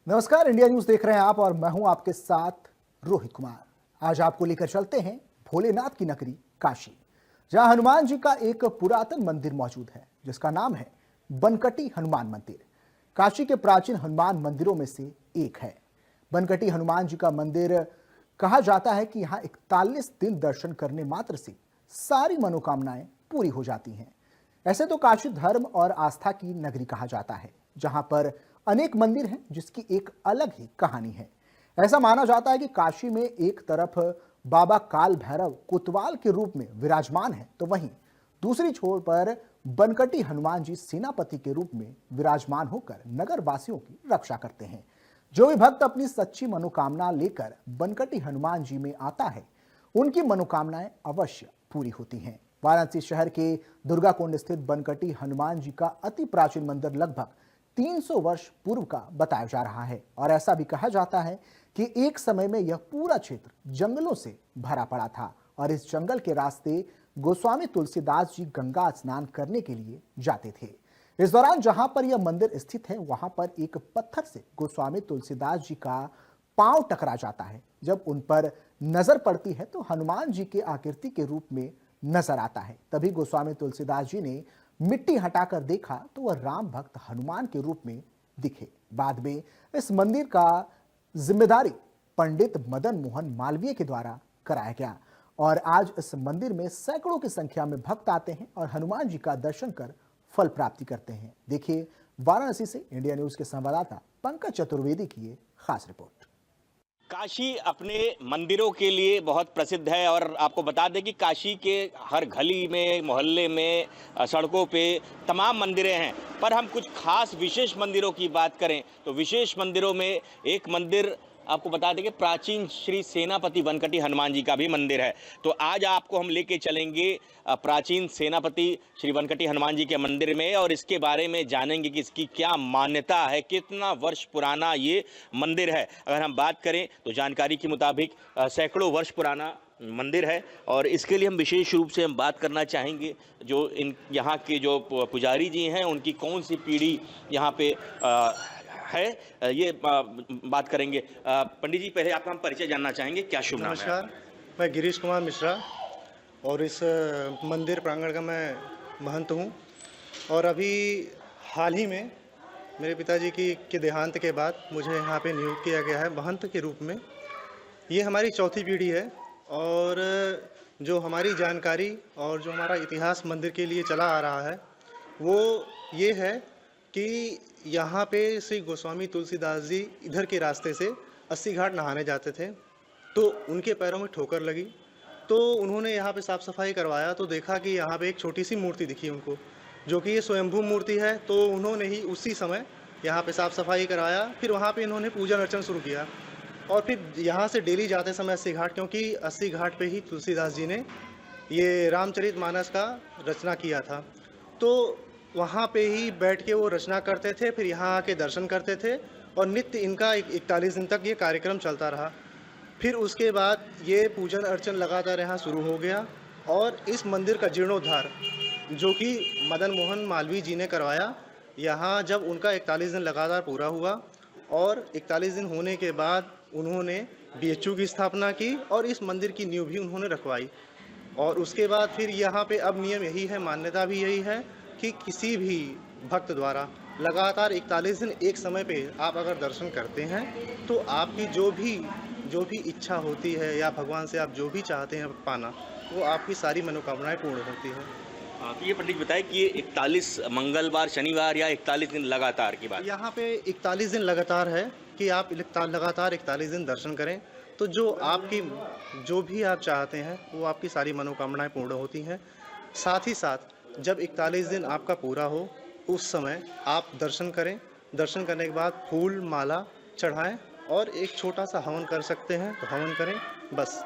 नमस्कार, India news देख रहे हैं आप और मैं हूं आपके साथ रोहित कुमार। आज आपको लेकर चलते हैं भोलेनाथ की नगरी काशी, जहां हनुमान जी का एक पुरातन मंदिर मौजूद है जिसका नाम है बनकटी हनुमान मंदिर। काशी के प्राचीन हनुमान मंदिरों में से एक है बनकटी हनुमान जी का मंदिर। कहा जाता है कि यहाँ 41 दिन दर्शन करने मात्र से सारी मनोकामनाएं पूरी हो जाती हैं। ऐसे तो काशी धर्म और आस्था की नगरी कहा जाता है, जहां पर अनेक मंदिर हैं जिसकी एक अलग ही कहानी है। ऐसा माना जाता है कि काशी में एक तरफ बाबा काल भैरव कोतवाल के रूप में विराजमान है, तो वहीं दूसरी छोर पर बनकटी हनुमान जी सेनापति के रूप में विराजमान होकर नगर वासियों की रक्षा करते हैं। जो भी भक्त अपनी सच्ची मनोकामना लेकर बनकटी हनुमान जी में आता है, उनकी मनोकामनाएं अवश्य पूरी होती हैं। वाराणसी शहर के दुर्गाकुंड स्थित बनकटी हनुमान जी का अति प्राचीन मंदिर लगभग 300 वर्ष पूर्व का बताया जा रहा है और ऐसा भी कहा जाता है कि एक समय में यह पूरा क्षेत्र जंगलों से भरा पड़ा था और इस जंगल के रास्ते गोस्वामी तुलसीदास जी गंगा स्नान करने के लिए जाते थे। इस दौरान जहां पर यह मंदिर स्थित है, वहां पर एक पत्थर से गोस्वामी तुलसीदास जी का पांव टकरा जाता है। जब उन पर नजर पड़ती है तो हनुमान जी के आकृति के रूप में नजर आता है। तभी गोस्वामी तुलसीदास जी ने मिट्टी हटाकर देखा तो वह राम भक्त हनुमान के रूप में दिखे। बाद में इस मंदिर का जिम्मेदारी पंडित मदन मोहन मालवीय के द्वारा कराया गया और आज इस मंदिर में सैकड़ों की संख्या में भक्त आते हैं और हनुमान जी का दर्शन कर फल प्राप्ति करते हैं। देखिए वाराणसी से इंडिया न्यूज के संवाददाता पंकज चतुर्वेदी की ये खास रिपोर्ट। काशी अपने मंदिरों के लिए बहुत प्रसिद्ध है और आपको बता दें कि काशी के हर गली में, मोहल्ले में, सड़कों पे तमाम मंदिरें हैं। पर हम कुछ खास विशेष मंदिरों की बात करें तो विशेष मंदिरों में एक मंदिर आपको बता दें कि प्राचीन श्री सेनापति बनकटी हनुमान जी का भी मंदिर है। तो आज आपको हम लेके चलेंगे प्राचीन सेनापति श्री बनकटी हनुमान जी के मंदिर में और इसके बारे में जानेंगे कि इसकी क्या मान्यता है, कितना वर्ष पुराना ये मंदिर है। अगर हम बात करें तो जानकारी के मुताबिक सैकड़ों वर्ष पुराना मंदिर है और इसके लिए हम विशेष रूप से हम बात करना चाहेंगे जो यहाँ के जो पुजारी जी हैं उनकी कौन सी पीढ़ी यहाँ पे है, ये बात करेंगे। पंडित जी, पहले आपका हम परिचय जानना चाहेंगे, क्या शुभ नाम है? नमस्कार, मैं गिरीश कुमार मिश्रा और इस मंदिर प्रांगण का मैं महंत हूँ। और अभी हाल ही में मेरे पिताजी के देहांत के बाद मुझे यहाँ पे नियुक्त किया गया है महंत के रूप में। ये हमारी चौथी पीढ़ी है और जो हमारी जानकारी और जो हमारा इतिहास मंदिर के लिए चला आ रहा है वो ये है कि यहाँ पे श्री गोस्वामी तुलसीदास जी इधर के रास्ते से 80 घाट नहाने जाते थे, तो उनके पैरों में ठोकर लगी, तो उन्होंने यहाँ पे साफ़ सफाई करवाया तो देखा कि यहाँ पे एक छोटी सी मूर्ति दिखी उनको, जो कि ये स्वयंभू मूर्ति है। तो उन्होंने ही उसी समय यहाँ पे साफ़ सफाई कराया, फिर वहाँ पे इन्होंने पूजन अर्चन शुरू किया और फिर यहाँ से डेली जाते समय 80 घाट, क्योंकि 80 घाट पर ही तुलसीदास जी ने ये रामचरितमानस का रचना किया था, तो वहाँ पे ही बैठ के वो रचना करते थे, फिर यहाँ आके दर्शन करते थे और नित्य इनका 41 दिन तक ये कार्यक्रम चलता रहा। फिर उसके बाद ये पूजन अर्चन लगातार यहाँ शुरू हो गया और इस मंदिर का जीर्णोद्धार जो कि मदन मोहन मालवीय जी ने करवाया, यहाँ जब उनका 41 दिन लगातार पूरा हुआ और 41 दिन होने के बाद उन्होंने BHU की स्थापना की और इस मंदिर की नींव भी उन्होंने रखवाई। और उसके बाद फिर यहाँ पे अब नियम यही है, मान्यता भी यही है कि किसी भी भक्त द्वारा लगातार 41 दिन एक समय पे आप अगर दर्शन करते हैं तो आपकी जो भी इच्छा होती है या भगवान से आप जो भी चाहते हैं पाना, वो आपकी सारी मनोकामनाएं पूर्ण होती हैं। तो ये पंडित बताए कि ये 41 मंगलवार, शनिवार या 41 दिन लगातार की बात? यहाँ पे 41 दिन लगातार है कि आप लगातार 41 दिन दर्शन करें तो जो भी आप चाहते हैं वो आपकी सारी मनोकामनाएं पूर्ण होती हैं। साथ ही साथ जब 41 दिन आपका पूरा हो उस समय आप दर्शन करें, दर्शन करने के बाद फूल माला चढ़ाएं और एक छोटा सा हवन कर सकते हैं तो हवन करें बस।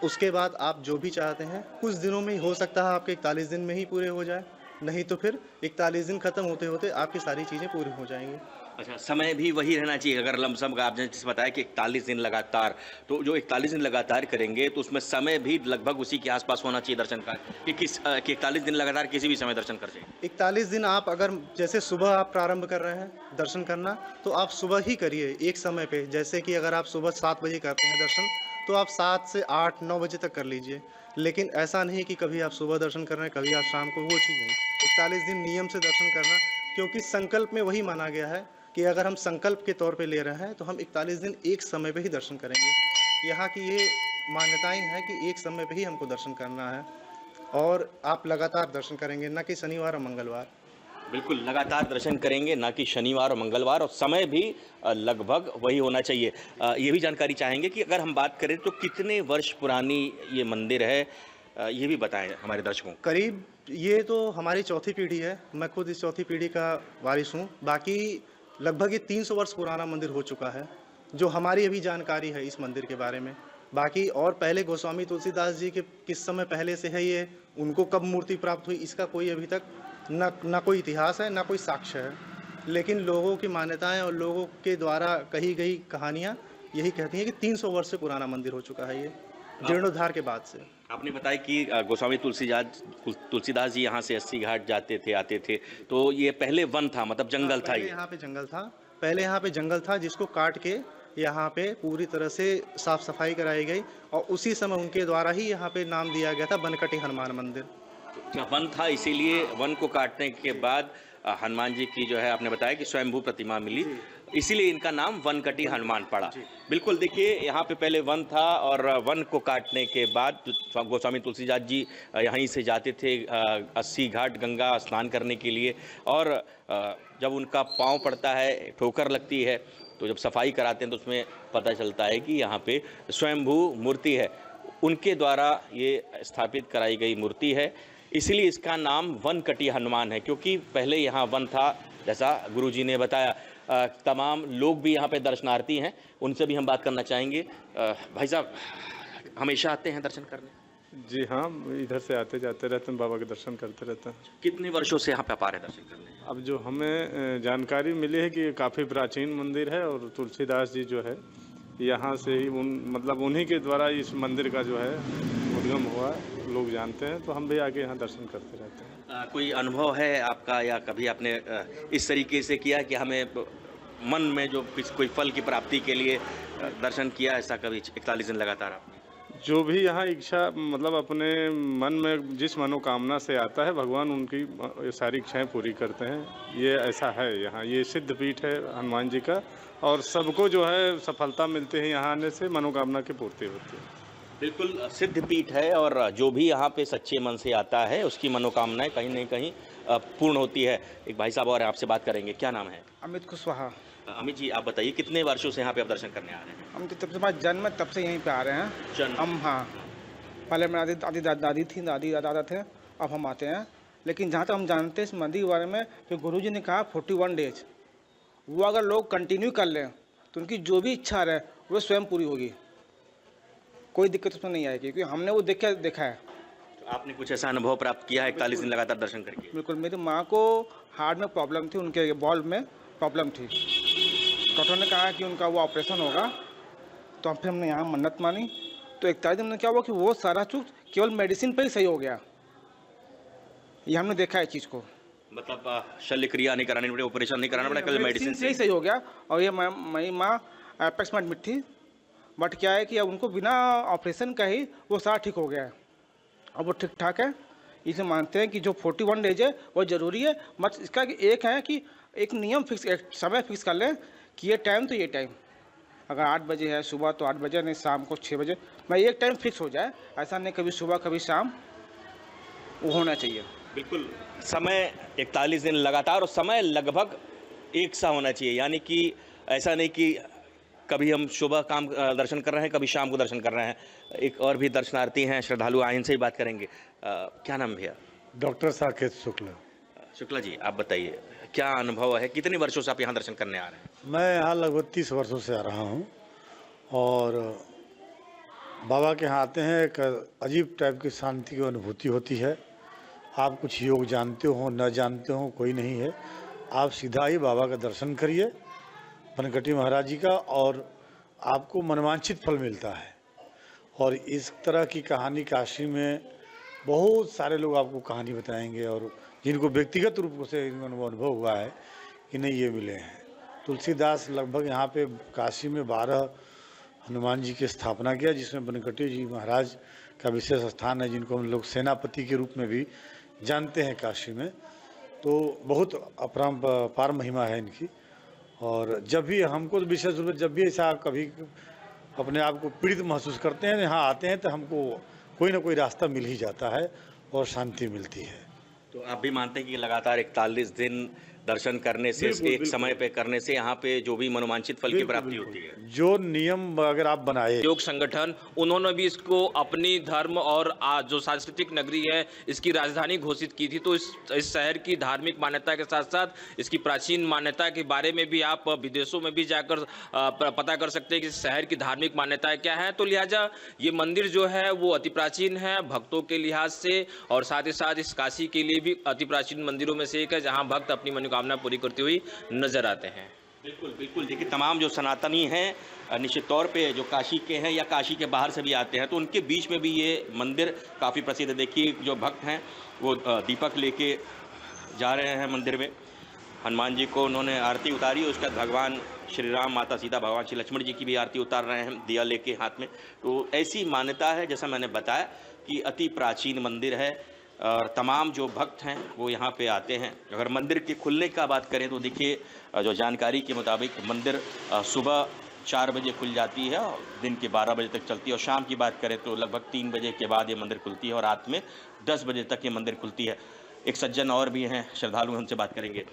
उसके बाद आप जो भी चाहते हैं, कुछ दिनों में ही हो सकता है आपके 41 दिन में ही पूरे हो जाए, नहीं तो फिर 41 दिन ख़त्म होते होते आपकी सारी चीज़ें पूरी हो जाएंगी। अच्छा, समय भी वही रहना चाहिए अगर लमसम का आपने जैसे बताया कि 41 दिन लगातार, तो जो 41 दिन लगातार करेंगे तो उसमें समय भी लगभग उसी के आसपास होना चाहिए दर्शन का कि 41 दिन लगातार किसी भी समय दर्शन कर जाए। 41 दिन आप अगर जैसे सुबह आप प्रारंभ कर रहे हैं दर्शन करना, तो आप सुबह ही करिए एक समय पे। जैसे कि अगर आप सुबह 7 बजे करते हैं दर्शन, तो आप 7 से 8-9 बजे तक कर लीजिए। लेकिन ऐसा नहीं कि कभी आप सुबह दर्शन कर रहे हैं, कभी आप शाम को, वो चीज़ नहीं। 41 दिन नियम से दर्शन करना, क्योंकि संकल्प में वही माना गया है कि अगर हम संकल्प के तौर पे ले रहे हैं, तो हम 41 दिन एक समय पे ही दर्शन करेंगे। यहाँ की ये मान्यताएँ हैं कि एक समय पे ही हमको दर्शन करना है और आप लगातार दर्शन करेंगे, ना कि शनिवार और मंगलवार। बिल्कुल, लगातार दर्शन करेंगे, ना कि शनिवार और मंगलवार, और समय भी लगभग वही होना चाहिए। ये भी जानकारी चाहेंगे कि अगर हम बात करें तो कितने वर्ष पुरानी ये मंदिर है, ये भी बताएं हमारे दर्शकों को। करीब ये तो हमारी चौथी पीढ़ी है, मैं खुद इस चौथी पीढ़ी का वारिस हूँ। बाकी लगभग ये 300 वर्ष पुराना मंदिर हो चुका है, जो हमारी अभी जानकारी है इस मंदिर के बारे में। बाकी और पहले गोस्वामी तुलसीदास जी के किस समय पहले से है ये, उनको कब मूर्ति प्राप्त हुई, इसका कोई अभी तक ना कोई इतिहास है, ना कोई साक्ष्य है। लेकिन लोगों की मान्यताएं और लोगों के द्वारा कही गई कहानियाँ यही कहती हैं कि 300 वर्ष से पुराना मंदिर हो चुका है ये, जीर्णोद्धार के बाद से। आपने बताया कि गोस्वामी तुलसीदास जी यहाँ से 80 घाट जाते थे, आते थे, तो ये पहले वन था, मतलब जंगल था पहले ये। यहाँ पे जंगल था, पहले यहाँ पे जंगल था जिसको काट के यहाँ पे पूरी तरह से साफ सफाई कराई गई और उसी समय उनके द्वारा ही यहाँ पे नाम दिया गया था बनकटी हनुमान मंदिर। वन था, इसीलिए वन को काटने के बाद हनुमान जी की जो है आपने बताया कि स्वयंभू प्रतिमा मिली, इसीलिए इनका नाम वनकटी हनुमान पड़ा। बिल्कुल, देखिए यहाँ पे पहले वन था और वन को काटने के बाद गोस्वामी तुलसीदास जी यहीं से जाते थे 80 घाट गंगा स्नान करने के लिए, और जब उनका पाँव पड़ता है, ठोकर लगती है, तो जब सफाई कराते हैं तो उसमें पता चलता है कि यहाँ पे स्वयंभू मूर्ति है, उनके द्वारा ये स्थापित कराई गई मूर्ति है। इसीलिए इसका नाम वनकटी हनुमान है, क्योंकि पहले यहाँ वन था, जैसा गुरुजी ने बताया। तमाम लोग भी यहाँ पे दर्शनार्थी हैं, उनसे भी हम बात करना चाहेंगे। भाई साहब, हमेशा आते हैं दर्शन करने? जी हाँ, इधर से आते जाते रहते हैं, बाबा के दर्शन करते रहते हैं। कितने वर्षों से यहाँ पे आ रहे हैं दर्शन करने? अब जो हमें जानकारी मिली है कि ये काफ़ी प्राचीन मंदिर है और तुलसीदास जी जो है यहाँ से ही मतलब उन्हीं के द्वारा इस मंदिर का जो है उद्गम हुआ, लोग जानते हैं, तो हम भी आके यहाँ दर्शन करते रहते हैं। कोई अनुभव है आपका, या कभी आपने इस तरीके से किया कि हमें मन में जो कोई फल की प्राप्ति के लिए दर्शन किया, ऐसा कभी 41 दिन लगातार आपने? जो भी यहाँ इच्छा, मतलब अपने मन में जिस मनोकामना से आता है, भगवान उनकी सारी इच्छाएं पूरी करते हैं। ये ऐसा है यहाँ, ये सिद्ध पीठ है हनुमान जी का, और सबको जो है सफलता मिलती है यहाँ आने से, मनोकामना की पूर्ति होती है। बिल्कुल सिद्ध पीठ है, और जो भी यहाँ पे सच्चे मन से आता है उसकी मनोकामनाएं कहीं न कहीं पूर्ण होती है। एक भाई साहब और आपसे बात करेंगे, क्या नाम है? अमित कुशवाहा। अमित जी, आप बताइए कितने वर्षों से यहाँ पे आप दर्शन करने आ रहे हैं? हम तो तब से हमारा जन्म है, तब से यहीं पे आ रहे हैं जन्म? हम, हाँ। पहले मेरी दादी थी, दादी दादा थे, अब हम आते हैं। लेकिन जहाँ तक हम जानते हैं इस मंदिर के बारे में, कि गुरुजी ने कहा 41 डेज, वो अगर लोग कंटिन्यू कर लें तो उनकी जो भी इच्छा रहे वो स्वयं पूरी होगी, कोई दिक्कत उसमें नहीं आएगी, क्योंकि हमने वो देखा है। तो आपने कुछ ऐसा अनुभव प्राप्त किया है 41 दिन लगातार दर्शन करके? बिल्कुल, मेरी माँ को हार्ट में प्रॉब्लम थी, उनके बॉल में प्रॉब्लम थी। डॉक्टर ने कहा कि उनका वो ऑपरेशन होगा, तो फिर हमने यहाँ मन्नत मानी। तो 41 दिन में क्या हुआ कि वो सारा चीज केवल मेडिसिन पे ही सही हो गया। ये हमने देखा है चीज़ को, मतलब शल्य क्रिया नहीं करानी पड़ी, ऑपरेशन नहीं कराना पड़ा, कल मेडिसिन से ही सही हो गया। और ये मेरी माँ एपेक्स में एडमिट थी, बट क्या है कि अब उनको बिना ऑपरेशन का ही वो सारा ठीक हो गया है, अब वो ठीक ठाक है। इसे मानते हैं कि जो 41 डेज है वो ज़रूरी है। मत इसका एक है कि एक नियम फिक्स, एक समय फिक्स कर लें कि ये टाइम तो ये टाइम, अगर 8 बजे है सुबह तो 8 बजे, नहीं शाम को 6 बजे, मैं एक टाइम फिक्स हो जाए, ऐसा नहीं कभी सुबह कभी शाम, वो होना चाहिए। बिल्कुल, समय 41 दिन लगातार, और समय लगभग एक सा होना चाहिए, यानी कि ऐसा नहीं कि कभी हम सुबह काम दर्शन कर रहे हैं, कभी शाम को दर्शन कर रहे हैं। एक और भी दर्शनार्थी हैं, श्रद्धालु आए, इनसे ही बात करेंगे। क्या नाम भैया? डॉक्टर साकेत शुक्ला। शुक्ला जी, आप बताइए क्या अनुभव है, कितने वर्षों से आप यहाँ दर्शन करने आ रहे हैं? मैं यहाँ लगभग 30 वर्षों से आ रहा हूँ, और बाबा के यहाँ आते हैं, एक अजीब टाइप की शांति की अनुभूति होती है। आप कुछ योग जानते हो न जानते हो, कोई नहीं है, आप सीधा ही बाबा का दर्शन करिए बनकटी महाराज जी का, और आपको मनवांछित फल मिलता है। और इस तरह की कहानी काशी में बहुत सारे लोग आपको कहानी बताएंगे, और जिनको व्यक्तिगत रूप से अनुभव हुआ है कि नहीं ये मिले हैं। तुलसीदास लगभग यहाँ पे काशी में 12 हनुमान जी की स्थापना किया, जिसमें बनकटी जी महाराज का विशेष स्थान है, जिनको हम लोग सेनापति के रूप में भी जानते हैं काशी में। तो बहुत अपरंपार महिमा है इनकी। और जब भी हमको विशेष रूप से जब भी ऐसा कभी अपने आप को पीड़ित महसूस करते हैं, यहाँ आते हैं तो हमको कोई ना कोई रास्ता मिल ही जाता है और शांति मिलती है। तो आप भी मानते हैं कि लगातार 41 दिन दर्शन करने से, एक समय पे करने से यहाँ पे जो भी मनोवांछित फल की प्राप्ति होती है? जो नियम अगर आप बनाए, योग संगठन उन्होंने भी इसको अपनी धर्म और जो सांस्कृतिक नगरी है इसकी राजधानी घोषित की थी। तो इस शहर की धार्मिक मान्यता के साथ साथ इसकी प्राचीन मान्यता के बारे में भी आप विदेशों में भी जाकर पता कर सकते हैं कि इस शहर की धार्मिक मान्यताएं क्या है। तो लिहाजा ये मंदिर जो है वो अति प्राचीन है भक्तों के लिहाज से, और साथ ही साथ इस काशी के लिए भी अति प्राचीन मंदिरों में से एक है जहाँ भक्त अपनी मनोकामना पूरी करती हुई नजर आते हैं। बिल्कुल बिल्कुल। देखिए, तमाम जो सनातनी हैं निश्चित तौर पे जो काशी के हैं या काशी के बाहर से भी आते हैं, तो उनके बीच में भी ये मंदिर काफ़ी प्रसिद्ध है। देखिए, जो भक्त हैं वो दीपक लेके जा रहे हैं मंदिर में। हनुमान जी को उन्होंने आरती उतारी, उसके बाद भगवान श्री राम, माता सीता, भगवान श्री लक्ष्मण जी की भी आरती उतार रहे हैं दिया लेके हाथ में। तो ऐसी मान्यता है, जैसा मैंने बताया कि अति प्राचीन मंदिर है और तमाम जो भक्त हैं वो यहाँ पे आते हैं। अगर मंदिर के खुलने का बात करें तो देखिए, जो जानकारी के मुताबिक मंदिर सुबह 4 बजे खुल जाती है और दिन के 12 बजे तक चलती है, और शाम की बात करें तो लगभग 3 बजे के बाद ये मंदिर खुलती है और रात में 10 बजे तक ये मंदिर खुलती है। एक सज्जन और भी हैं श्रद्धालु हैं, उनसे बात करेंगे।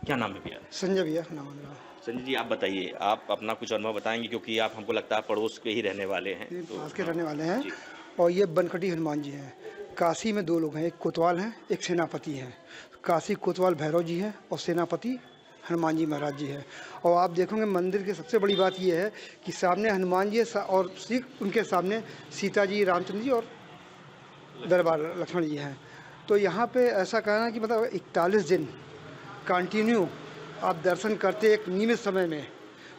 क्या नाम है भैया? संजय भैया नाम है मेरा। संजय जी, आप बताइए, आप अपना कुछ अनुभव बताएंगे क्योंकि आप हमको लगता है पड़ोस के ही रहने वाले हैं। ये पास के रहने वाले हैं। और ये बनकटी हनुमान जी हैं। काशी में 2 लोग हैं, एक कोतवाल हैं, एक सेनापति हैं। काशी कोतवाल भैरव जी हैं और सेनापति हनुमान जी महाराज जी हैं। और आप देखोगे मंदिर की सबसे बड़ी बात ये है कि सामने हनुमान जी और उनके सामने सीता जी, रामचंद्र जी और दरबार लक्ष्मण जी हैं। तो यहाँ पे ऐसा कहना है कि मतलब 41 दिन कंटिन्यू आप दर्शन करते एक नियमित समय में।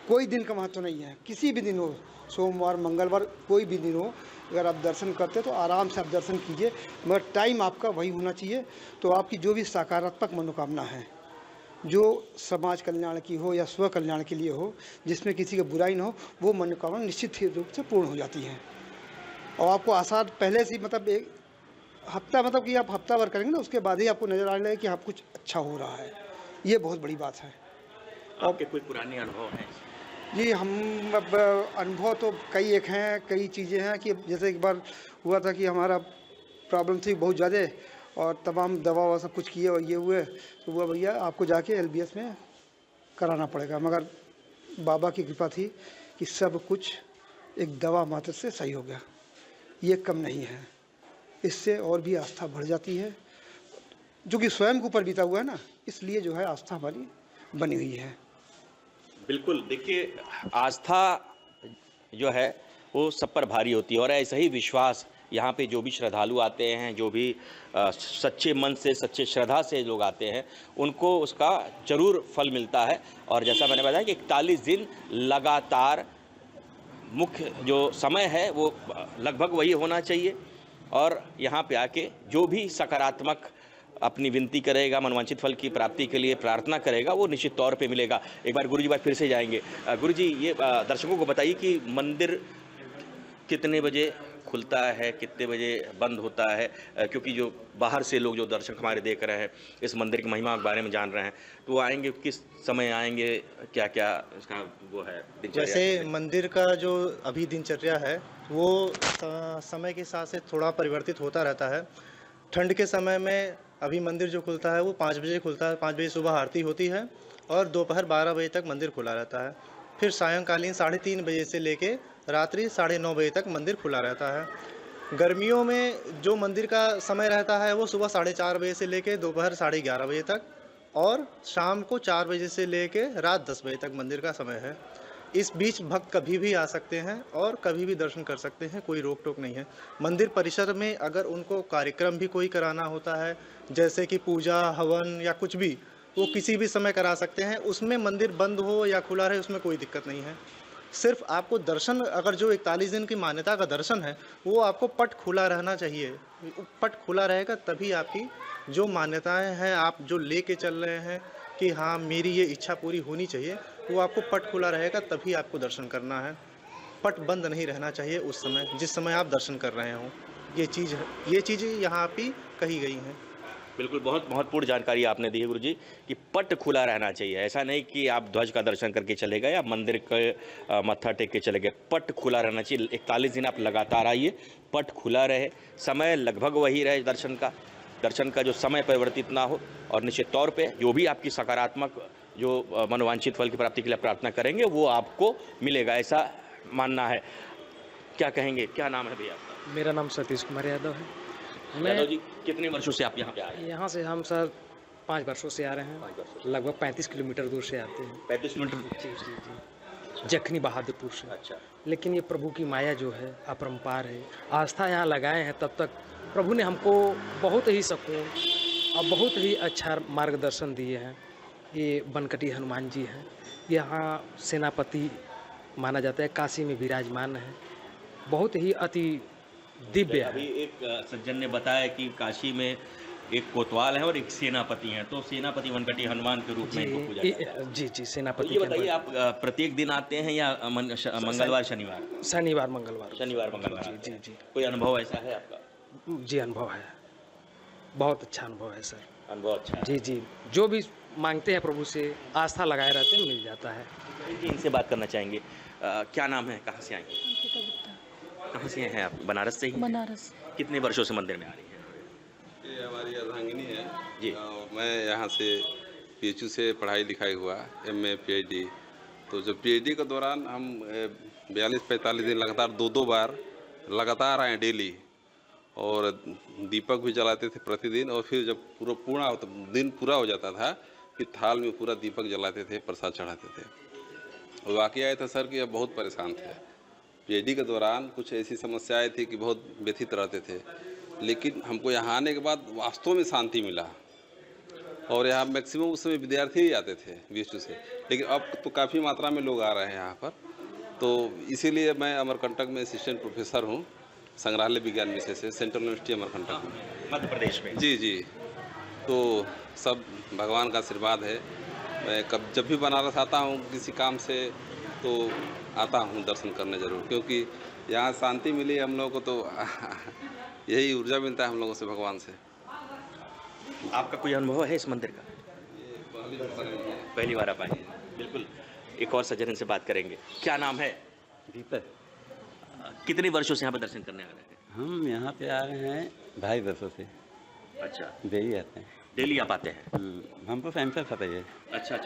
कोई दिन का महत्व नहीं है, किसी भी दिन हो, सोमवार, मंगलवार, कोई भी दिन हो, अगर आप दर्शन करते तो आराम से आप दर्शन कीजिए, मगर टाइम आपका वही होना चाहिए। तो आपकी जो भी सकारात्मक मनोकामना है, जो समाज कल्याण की हो या स्व कल्याण के लिए हो, जिसमें किसी की बुराई ना हो, वो मनोकामना निश्चित रूप से पूर्ण हो जाती है। और आपको आसार पहले से मतलब एक हफ्ता, मतलब कि आप हफ्ता भर करेंगे ना, उसके बाद ही आपको नज़र आने लगे कि आप कुछ अच्छा हो रहा है। ये बहुत बड़ी बात है। आपके कोई पुराने अनुभव हैं? जी, हम अब अनुभव तो कई एक हैं, कई चीज़ें हैं कि जैसे एक बार हुआ था कि हमारा प्रॉब्लम थी बहुत ज़्यादा और तमाम दवा ववा सब कुछ किए और ये हुए, तो हुआ भैया आपको जाके LBS में कराना पड़ेगा। मगर बाबा की कृपा थी कि सब कुछ एक दवा मात्र से सही हो गया। ये कम नहीं है, इससे और भी आस्था बढ़ जाती है, जो कि स्वयं के ऊपर बीता हुआ है ना, इसलिए जो है आस्था हमारी बनी हुई है। बिल्कुल। देखिए, आस्था जो है वो सब पर भारी होती है और ऐसा ही विश्वास यहाँ पे जो भी श्रद्धालु आते हैं, जो भी सच्चे मन से, सच्चे श्रद्धा से लोग आते हैं, उनको उसका जरूर फल मिलता है। और जैसा मैंने बताया कि 41 दिन लगातार मुख्य जो समय है वो लगभग वही होना चाहिए, और यहाँ पे आके जो भी सकारात्मक अपनी विनती करेगा, मनोवांछित फल की प्राप्ति के लिए प्रार्थना करेगा, वो निश्चित तौर पे मिलेगा। एक बार गुरुजी बात फिर से जाएंगे। गुरुजी, ये दर्शकों को बताइए कि मंदिर कितने बजे खुलता है, कितने बजे बंद होता है, क्योंकि जो बाहर से लोग, जो दर्शक हमारे देख रहे हैं, इस मंदिर की महिमा के बारे में जान रहे हैं, तो वो आएंगे, किस समय आएंगे, क्या क्या इसका वो है दिनचर्या? जैसे मंदिर का जो अभी दिनचर्या है वो समय के साथ से थोड़ा परिवर्तित होता रहता है। ठंड के समय में अभी मंदिर जो खुलता है वो 5 बजे खुलता है, 5 बजे सुबह आरती होती है और दोपहर 12 बजे तक मंदिर खुला रहता है। फिर सायंकालीन 3:30 बजे से लेके रात्रि 9:30 बजे तक मंदिर खुला रहता है। गर्मियों में जो मंदिर का समय रहता है वो सुबह 4:30 बजे से लेके दोपहर 11:30 बजे तक, और शाम को 4 बजे से लेके रात 10 बजे तक मंदिर का समय है। इस बीच भक्त कभी भी आ सकते हैं और कभी भी दर्शन कर सकते हैं, कोई रोक टोक नहीं है। मंदिर परिसर में अगर उनको कार्यक्रम भी कोई कराना होता है, जैसे कि पूजा, हवन या कुछ भी, वो किसी भी समय करा सकते हैं। उसमें मंदिर बंद हो या खुला रहे उसमें कोई दिक्कत नहीं है। सिर्फ आपको दर्शन, अगर जो 41 दिन की मान्यता का दर्शन है वो आपको पट खुला रहना चाहिए। पट खुला रहेगा तभी आपकी जो मान्यताएं हैं, आप जो लेके चल रहे हैं कि हाँ मेरी ये इच्छा पूरी होनी चाहिए, वो आपको पट खुला रहेगा तभी आपको दर्शन करना है। पट बंद नहीं रहना चाहिए उस समय जिस समय आप दर्शन कर रहे हों। ये चीज़ यहाँ पे कही गई हैं। बिल्कुल, बहुत महत्वपूर्ण जानकारी आपने दी है गुरुजी कि पट खुला रहना चाहिए। ऐसा नहीं कि आप ध्वज का दर्शन करके चले गए या मंदिर के मत्था टेक के चले गए। पट खुला रहना चाहिए। 41 दिन आप लगातार आइए, पट खुला रहे, समय लगभग वही रहे दर्शन का जो समय परिवर्तित ना हो, और निश्चित तौर पे जो भी आपकी सकारात्मक जो मनोवांछित फल की प्राप्ति के लिए प्रार्थना करेंगे वो आपको मिलेगा, ऐसा मानना है। क्या कहेंगे, क्या नाम है भैया आपका? मेरा नाम सतीश कुमार यादव है। यादव जी, कितने वर्षों से आप यहाँ पे आ रहे हैं? यहाँ से हम सर 5 वर्षों से आ रहे हैं। लगभग 35 किलोमीटर दूर से आते हैं। 35 किलोमीटर? जी। जखनी बहादुरपुर से। अच्छा। लेकिन ये प्रभु की माया जो है अपरंपार है। आस्था यहाँ लगाए हैं तब तक प्रभु ने हमको बहुत ही सुकून और बहुत ही अच्छा मार्गदर्शन दिए हैं। ये बनकटी हनुमान जी हैं, यहाँ सेनापति माना जाता है, काशी में विराजमान है, बहुत ही अति दिव्य है। अभी एक सज्जन ने बताया कि काशी में एक कोतवाल है और एक सेनापति हैं, तो सेनापति वनकटी हनुमान के रूप में इनको पूजा जाता है। जी सेनापति। तो ये बताइए, आप प्रत्येक दिन आते हैं या मंगलवार शनिवार? शनिवार मंगलवार। जी। कोई अनुभव ऐसा है आपका? जी अनुभव है, बहुत अच्छा अनुभव है सर। अनुभव अच्छा है। जी, जो भी मांगते हैं प्रभु से, आस्था लगाए रहते हैं, मिल जाता है। इनसे बात करना चाहेंगे। क्या नाम है, कहाँ से आएंगे? कहाँ से हैं आप? बनारस से ही? बनारस। कितने वर्षों से मंदिर में आ रही हैं? ये हमारी अर्धांगिनी है जी। मैं यहाँ से PHU से पढ़ाई लिखाई हुआ, MA PhD। तो जब PhD के दौरान हम 42-45 दिन लगातार 2-2 बार लगातार आए डेली, और दीपक भी जलाते थे प्रतिदिन। और फिर जब दिन पूरा हो जाता था फिर थाल में पूरा दीपक जलाते थे, प्रसाद चढ़ाते थे। और वाकई आया था सर कि अब बहुत परेशान थे। PhD के दौरान कुछ ऐसी समस्याएं थी कि बहुत व्यथित रहते थे, लेकिन हमको यहाँ आने के बाद वास्तव में शांति मिला। और यहाँ मैक्सिमम उस समय विद्यार्थी ही आते थे BHU से, लेकिन अब तो काफ़ी मात्रा में लोग आ रहे हैं यहाँ पर। तो इसीलिए मैं अमरकंटक में असिस्टेंट प्रोफेसर हूँ, संग्रहालय विज्ञान विषय से, सेंट्रल यूनिवर्सिटी अमरकंटक में, मध्य प्रदेश में। जी। तो सब भगवान का आशीर्वाद है। मैं जब भी बनारस आता हूँ किसी काम से तो आता हूँ दर्शन करने ज़रूर, क्योंकि यहाँ शांति मिली हम लोगों को, तो यही ऊर्जा मिलता है हम लोगों से, भगवान से। आपका कोई अनुभव है इस मंदिर का? पहली बार आप आए हैं। बिल्कुल, एक और सज्जन से बात करेंगे। क्या नाम है? दीपक। कितने वर्षों से यहाँ पर दर्शन करने आ रहे हैं? हम यहाँ पे आ रहे हैं 2.5 वर्षों से। अच्छा। डेली आते हैं। डेली आप आते हैं? हमको कैंसर था पहले। अच्छा।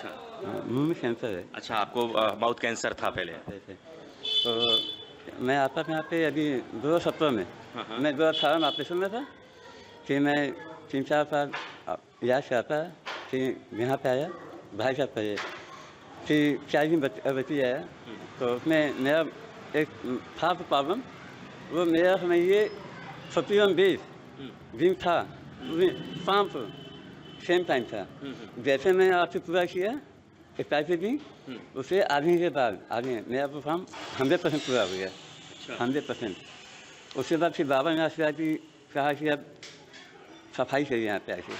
मुंह में कैंसर है। अच्छा, आपको माउथ कैंसर था पहले? तो मैं आता था यहाँ पे अभी 2017 में। मैं 2018 में ऑपरेशन में था। फिर मैं 3-4 साल इलाज से आता, फिर यहाँ पे आया 2.5 साल पहले। फिर 4 दिन बची आया, तो उसमें मेरा एक था प्रॉब्लम, वो मेरा समझिए 31-20 दिन था, शाम को सेम टाइम था। जैसे मैं आपसे पूरा किया 41 दिन, उसे आधे के बाद मेरा प्रोग्राम 100% पूरा हो गया। 100%। उसके बाद फिर बाबा ने आशीर्वाद कहा कि अब सफाई करिए यहाँ पे आके।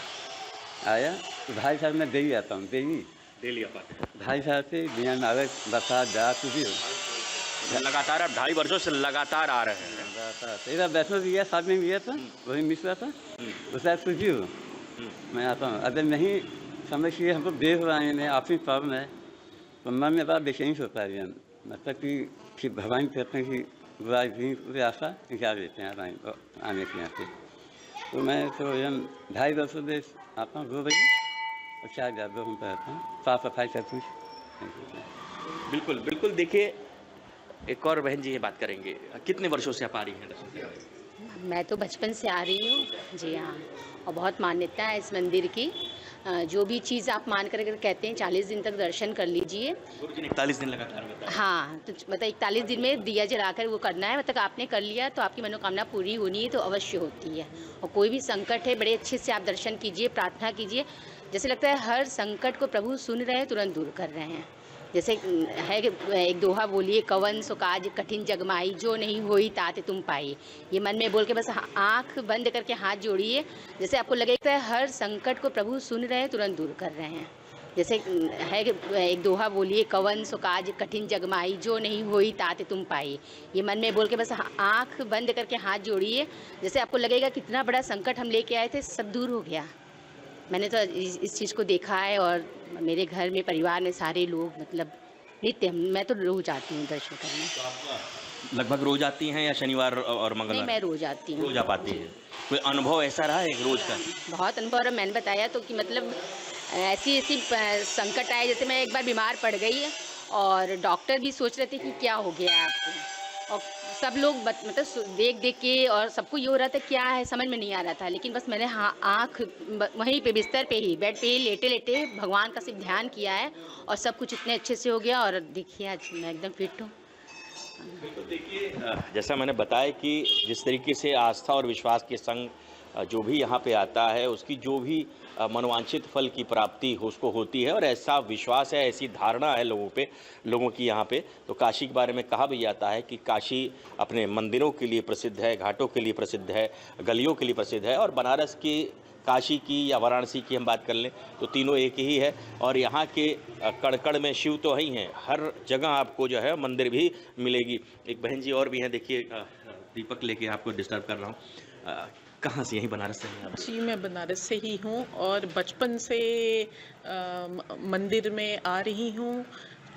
आया 2.5 साल में डेली आता हूँ, डेली आप आते हैं? 2.5 साल से बिना नागरिक बरसात जात कुछ भी हो, लगातार आप 2.5 वर्षों से लगातार आ रहे हैं? तेरा वैष्णो भी गया, साथ में भी गया था, वही मिस हुआ था। उसके कुछ भी हो मैं आता हूँ। अगर नहीं समझिए हमको देर हो रहे हैं, आपसी प्रॉब्लम है, तो मन में बात बेचैनी होता है। मतलब कि भगवान कहते हैं कि बुराई आशा क्या देते हैं आने के यहाँ पे। तो मैं तो 2.5 वर्षों से आता हूँ 2 बजे और 4 बजे 2 घंटे आता हूँ, साफ सफाई सब कुछ। बिल्कुल। देखिए, एक और बहन जी ये बात करेंगे। कितने वर्षों से आप आ रही हैं दर्शन करने? मैं तो बचपन से आ रही हूँ जी हाँ, और बहुत मान्यता है इस मंदिर की। जो भी चीज़ आप मान कर अगर कहते हैं 40 दिन तक दर्शन कर लीजिए। 41 दिन लगातार होता है? हाँ, तो मतलब 41 दिन में दिया जलाकर वो करना है। मतलब आपने कर लिया तो आपकी मनोकामना पूरी होनी है, तो अवश्य होती है। और कोई भी संकट है, बड़े अच्छे से आप दर्शन कीजिए, प्रार्थना कीजिए, जैसे लगता है हर संकट को प्रभु सुन रहे हैं, तुरंत दूर कर रहे हैं। जैसे है कि एक दोहा बोलिए, कवन सो काज कठिन जगमाई, जो नहीं होई तात तुम पाई। ये मन में बोल के बस आंख बंद करके हाथ जोड़िए। जैसे आपको लगेगा है हर संकट को प्रभु सुन रहे हैं, तुरंत दूर कर रहे हैं। जैसे है कि एक दोहा बोलिए, कवन सो काज कठिन जगमाई, जो नहीं होई तात तुम पाई। ये मन में बोल के बस आंख बंद करके हाथ जोड़िए। जैसे आपको लगेगा कितना बड़ा संकट हम लेके आए थे, सब दूर हो गया। मैंने तो इस चीज़ को देखा है, और मेरे घर में परिवार में सारे लोग मतलब नित्य, मैं तो रोज आती हूँ दर्शन करने। लगभग रोज आती हैं या शनिवार और मंगलवार? नहीं, मैं रोज आती हूँ। रोज आ पाती है। कोई अनुभव ऐसा रहा है एक रोज का? बहुत अनुभव रहा। मैंने बताया तो कि मतलब ऐसी संकट आए, जैसे मैं एक बार बीमार पड़ गई और डॉक्टर भी सोच रहे थे कि क्या हो गया आपको, और सब लोग मतलब देख के, और सबको ये हो रहा था क्या है, समझ में नहीं आ रहा था। लेकिन बस मैंने आँख वहीं पे बिस्तर पे ही, बेड पे ही लेटे लेटे भगवान का सिर्फ ध्यान किया है, और सब कुछ इतने अच्छे से हो गया। और देखिए आज मैं एकदम फिट हूँ। तो देखिए, जैसा मैंने बताया कि जिस तरीके से आस्था और विश्वास के संग जो भी यहाँ पे आता है, उसकी जो भी मनोवांछित फल की प्राप्ति उसको होती है, और ऐसा विश्वास है, ऐसी धारणा है लोगों की यहाँ पे। तो काशी के बारे में कहा भी जाता है कि काशी अपने मंदिरों के लिए प्रसिद्ध है, घाटों के लिए प्रसिद्ध है, गलियों के लिए प्रसिद्ध है। और बनारस की, काशी की या वाराणसी की हम बात कर लें तो तीनों एक ही है। और यहाँ के कण-कण में शिव तो ही हैं, हर जगह आपको जो है मंदिर भी मिलेगी। एक बहन जी और भी हैं, देखिए दीपक लेके आपको डिस्टर्ब कर रहा हूँ। कहाँ से? यहीं बनारस से हैं आप? जी, मैं बनारस से ही हूँ और बचपन से मंदिर में आ रही हूँ।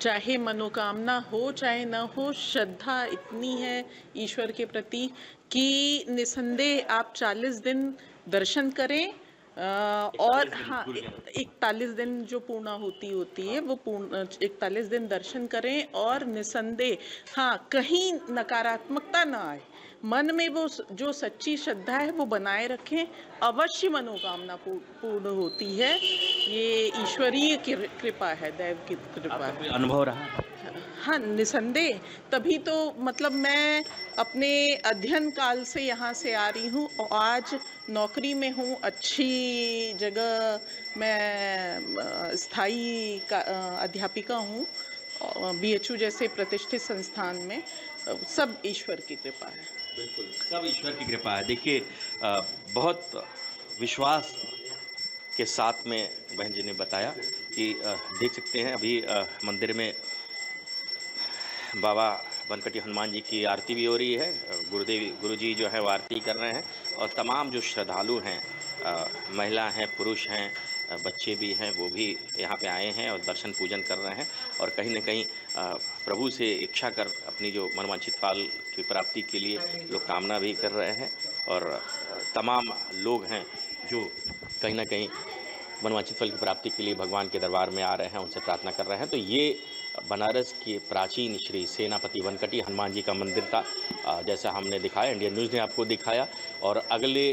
चाहे मनोकामना हो चाहे ना हो, श्रद्धा इतनी है ईश्वर के प्रति कि निसंदेह आप 40 दिन दर्शन करें। और हाँ, 41 दिन जो पूर्णाहुति होती है वो 41 दिन दर्शन करें, और निसंदेह हाँ, कहीं नकारात्मकता ना आए, मन में वो जो सच्ची श्रद्धा है वो बनाए रखें, अवश्य मनोकामना पूर्ण होती है। ये ईश्वरीय कृपा है, दैव की कृपा है। अनुभव रहा? हाँ, निसंदेह। तभी तो मतलब मैं अपने अध्ययन काल से यहाँ से आ रही हूँ, और आज नौकरी में हूँ, अच्छी जगह मैं स्थायी अध्यापिका हूँ, BHU जैसे प्रतिष्ठित संस्थान में। सब ईश्वर की कृपा है। बिल्कुल, सब ईश्वर की कृपा है। देखिए, बहुत विश्वास के साथ में बहन जी ने बताया कि देख सकते हैं अभी मंदिर में बाबा बनकटी हनुमान जी की आरती भी हो रही है। गुरुजी जो है वो आरती कर रहे हैं, और तमाम जो श्रद्धालु हैं, महिला हैं, पुरुष हैं, बच्चे भी हैं, वो भी यहाँ पे आए हैं और दर्शन पूजन कर रहे हैं। और कहीं न कहीं प्रभु से इच्छा कर अपनी जो मनवांछित फल की प्राप्ति के लिए लोग कामना भी कर रहे हैं। और तमाम लोग हैं जो कहीं न कहीं मनवांछित फल की प्राप्ति के लिए भगवान के दरबार में आ रहे हैं, उनसे प्रार्थना कर रहे हैं। तो ये बनारस के प्राचीन श्री सेनापति बनकटी हनुमान जी का मंदिर था, जैसा हमने दिखाया, इंडियन न्यूज़ ने आपको दिखाया। और अगले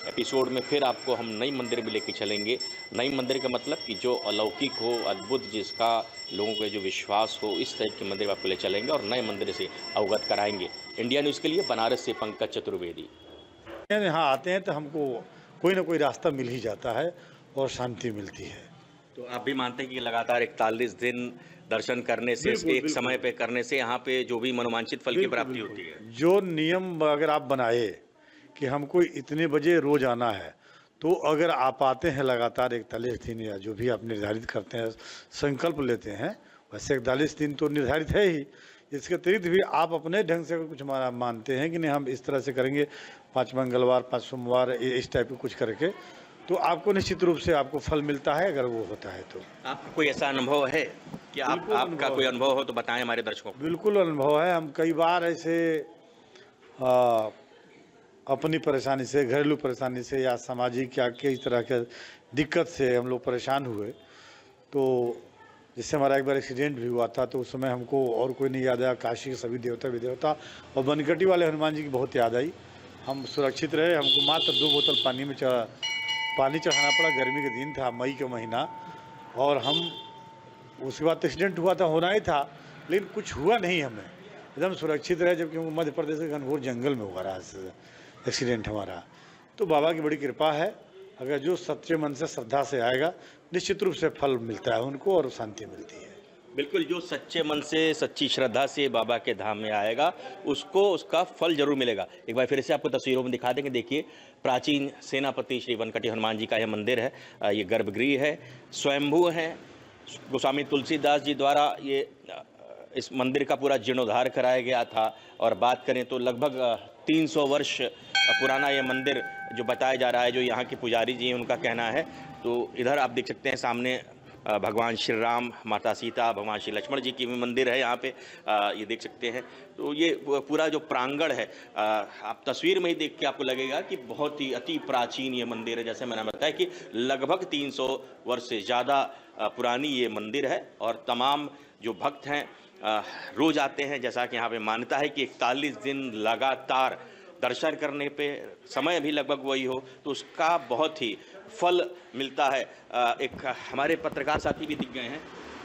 एपिसोड में फिर आपको हम नई मंदिर भी लेके चलेंगे। नई मंदिर का मतलब कि जो अलौकिक हो, अद्भुत, जिसका लोगों का जो विश्वास हो, इस टाइप के मंदिर आपको ले चलेंगे और नए मंदिर से अवगत कराएंगे। इंडिया न्यूज़ के लिए बनारस से पंकज चतुर्वेदी। यहाँ आते हैं तो हमको कोई ना कोई रास्ता मिल ही जाता है और शांति मिलती है। तो आप भी मानते हैं कि लगातार 41 दिन दर्शन करने से, एक समय पे करने से यहाँ पे जो भी मनोवांछित फल की प्राप्ति होती है? जो नियम अगर आप बनाए कि हमको इतने बजे रोज आना है, तो अगर आप आते हैं लगातार 41 दिन या जो भी आप निर्धारित करते हैं, संकल्प लेते हैं, वैसे 41 दिन तो निर्धारित है ही, इसके अतिरिक्त भी आप अपने ढंग से कुछ मानते हैं कि नहीं हम इस तरह से करेंगे, 5 मंगलवार 5 सोमवार इस टाइप का कुछ करके, तो आपको निश्चित रूप से आपको फल मिलता है अगर वो होता है तो। आपका कोई ऐसा अनुभव है कि आपका कोई अनुभव हो तो बताएं हमारे दर्शकों को। बिल्कुल अनुभव है। हम कई बार ऐसे अपनी परेशानी से, घरेलू परेशानी से या सामाजिक या कई तरह के दिक्कत से हम लोग परेशान हुए। तो जिससे हमारा एक बार एक्सीडेंट भी हुआ था, तो उस समय हमको और कोई नहीं याद आया, काशी के सभी देवता विदेवता और बनकटी वाले हनुमान जी की बहुत याद आई। हम सुरक्षित रहे। हमको मात्र 2 बोतल पानी चढ़ाना पड़ा। गर्मी के दिन था, मई का महीना, और हम उसके बाद एक्सीडेंट हुआ था, होना ही था, लेकिन कुछ हुआ नहीं, हमें एकदम सुरक्षित रहे। जबकि मध्य प्रदेश के घनघोर जंगल में हुआ रहा एक्सीडेंट हमारा। तो बाबा की बड़ी कृपा है। अगर जो सच्चे मन से श्रद्धा से आएगा निश्चित रूप से फल मिलता है उनको और शांति मिलती है। बिल्कुल, जो सच्चे मन से सच्ची श्रद्धा से बाबा के धाम में आएगा उसको उसका फल जरूर मिलेगा। एक बार फिर से आपको तस्वीरों में दिखा देंगे। देखिए, प्राचीन सेनापति श्री बनकटी हनुमान जी का यह मंदिर है। ये गर्भगृह है, स्वयंभू है। गोस्वामी तुलसीदास जी द्वारा ये इस मंदिर का पूरा जीर्णोद्धार कराया गया था। और बात करें तो लगभग 300 वर्ष पुराना ये मंदिर जो बताया जा रहा है, जो यहाँ के पुजारी जी हैं उनका कहना है। तो इधर आप देख सकते हैं सामने भगवान श्री राम, माता सीता, भगवान श्री लक्ष्मण जी की भी मंदिर है यहाँ पे, ये देख सकते हैं। तो ये पूरा जो प्रांगण है, आप तस्वीर में ही देख के आपको लगेगा कि बहुत ही अति प्राचीन ये मंदिर है। जैसे मैंने बताया कि लगभग 300 वर्ष से ज़्यादा पुरानी ये मंदिर है। और तमाम जो भक्त हैं रोज़ आते हैं। जैसा कि यहाँ पे मान्यता है कि 41 दिन लगातार दर्शन करने पे, समय भी लगभग वही हो, तो उसका बहुत ही फल मिलता है। एक हमारे पत्रकार साथी भी दिख गए हैं,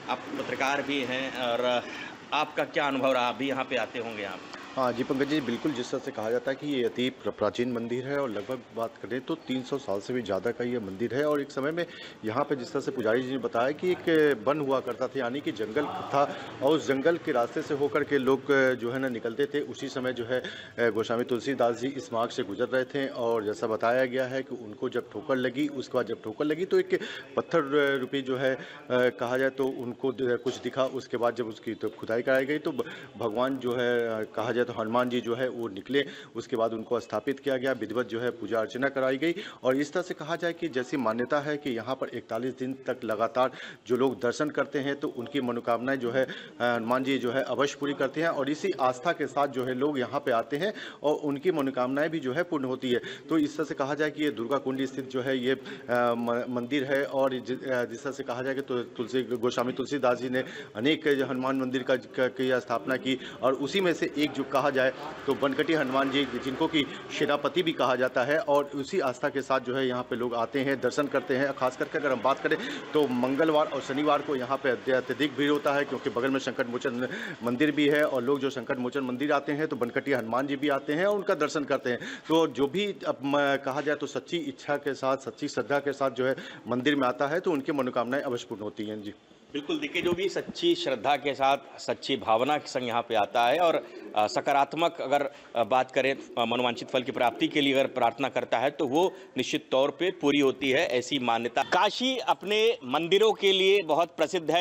आप पत्रकार भी हैं, और आपका क्या अनुभव रहा? आप भी यहाँ पे आते होंगे आप? हाँ जी पंकज जी, बिल्कुल जिस तरह से कहा जाता है कि ये अति प्राचीन मंदिर है और लगभग बात करें तो 300 साल से भी ज़्यादा का ये मंदिर है। और एक समय में यहाँ पे जिस तरह से पुजारी जी ने बताया कि एक वन हुआ करता था, यानी कि जंगल था, और उस जंगल के रास्ते से होकर के लोग जो है ना निकलते थे। उसी समय जो है गोस्वामी तुलसीदास जी इस मार्ग से गुजर रहे थे, और जैसा बताया गया है कि उनको जब ठोकर लगी, उसके बाद जब ठोकर लगी तो एक पत्थर रूपी जो है कहा जाए तो उनको कुछ दिखा। उसके बाद जब उसकी तो खुदाई कराई गई तो भगवान जो है कहा जाए तो हनुमान जी जो है वो निकले। उसके बाद उनको स्थापित किया गया, विधिवत जो है पूजा अर्चना कराई गई। और इस तरह से कहा जाए कि जैसी मान्यता है कि यहाँ पर 41 दिन तक लगातार जो लोग दर्शन करते हैं तो उनकी मनोकामनाएं जो है हनुमान जी जो है अवश्य पूरी करते हैं। और इसी आस्था के साथ जो है लोग यहाँ पे आते हैं और उनकी मनोकामनाएं भी जो है पूर्ण होती है। तो इस तरह से कहा जाए कि ये दुर्गा कुंड स्थित जो है ये मंदिर है। और जिस तरह से कहा जाए कि गोस्वामी तुलसीदास जी ने अनेक हनुमान मंदिर की स्थापना की, और उसी में से एक जो कहा जाए तो बनकटी हनुमान जी, जिनको कि सेनापति भी कहा जाता है, और उसी आस्था के साथ जो है यहाँ पे लोग आते हैं, दर्शन करते हैं। खास करके अगर हम बात करें तो मंगलवार और शनिवार को यहाँ पे अत्यधिक भीड़ होता है, क्योंकि बगल में संकट मोचन मंदिर भी है। और लोग जो संकट मोचन मंदिर आते हैं तो बनकटी हनुमान जी भी आते हैं और उनका दर्शन करते हैं। तो जो भी कहा जाए तो सच्ची इच्छा के साथ, सच्ची श्रद्धा के साथ जो है मंदिर में आता है तो उनकी मनोकामनाएं अवश्य पूर्ण होती हैं। जी बिल्कुल, देखिए, जो भी सच्ची श्रद्धा के साथ, सच्ची भावना के संग यहाँ पे आता है और सकारात्मक अगर बात करें मनोवांछित फल की प्राप्ति के लिए अगर प्रार्थना करता है तो वो निश्चित तौर पे पूरी होती है, ऐसी मान्यता। काशी अपने मंदिरों के लिए बहुत प्रसिद्ध है।